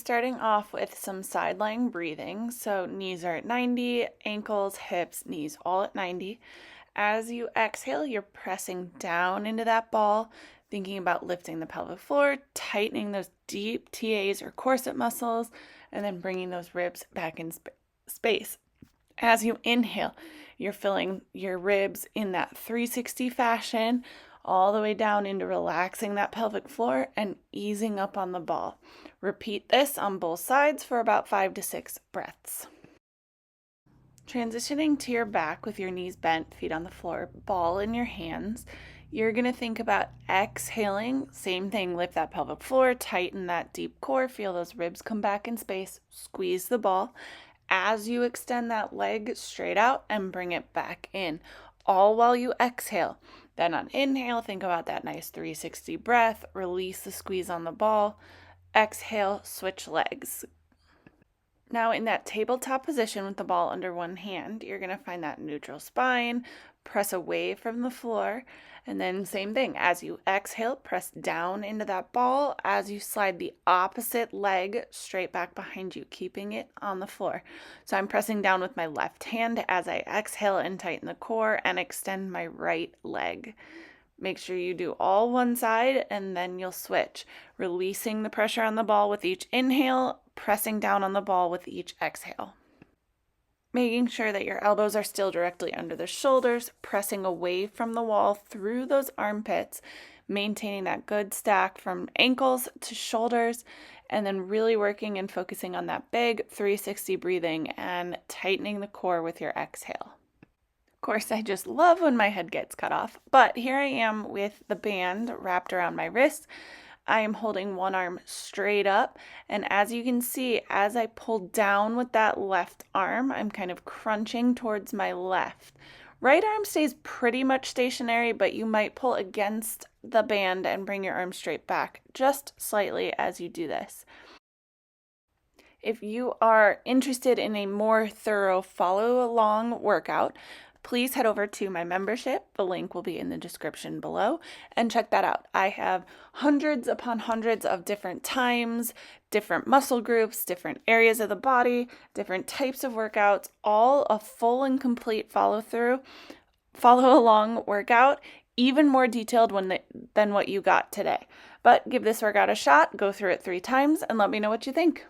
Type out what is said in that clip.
starting off with some side lying breathing. So knees are at 90, ankles, hips, knees all at 90. As you exhale, you're pressing down into that ball, thinking about lifting the pelvic floor, tightening those deep TAs or corset muscles, and then bringing those ribs back in space. As you inhale, you're filling your ribs in that 360 fashion, all the way down into relaxing that pelvic floor and easing up on the ball. Repeat this on both sides for about 5 to 6 breaths. Transitioning to your back with your knees bent, feet on the floor, ball in your hands, you're going to think about exhaling. Same thing, lift that pelvic floor, tighten that deep core, feel those ribs come back in space, squeeze the ball as you extend that leg straight out and bring it back in, all while you exhale. Then on inhale, think about that nice 360 breath, release the squeeze on the ball, exhale, switch legs. Now in that tabletop position with the ball under one hand, you're going to find that neutral spine, press away from the floor, and then same thing. As you exhale, press down into that ball as you slide the opposite leg straight back behind you, keeping it on the floor. So I'm pressing down with my left hand as I exhale and tighten the core and extend my right leg. Make sure you do all one side and then you'll switch, releasing the pressure on the ball with each inhale, pressing down on the ball with each exhale. Making sure that your elbows are still directly under the shoulders, pressing away from the wall through those armpits, maintaining that good stack from ankles to shoulders, and then really working and focusing on that big 360 breathing and tightening the core with your exhale. Of course, I just love when my head gets cut off, but here I am with the band wrapped around my wrist. I am holding one arm straight up, and as you can see, as I pull down with that left arm, I'm kind of crunching towards my left. Right arm stays pretty much stationary, but you might pull against the band and bring your arm straight back just slightly as you do this. If you are interested in a more thorough follow-along workout, please head over to my membership. The link will be in the description below and check that out. I have hundreds upon hundreds of different times, different muscle groups, different areas of the body, different types of workouts, all a full and complete follow along workout, even more detailed than what you got today. But give this workout a shot, go through it 3 times, and let me know what you think.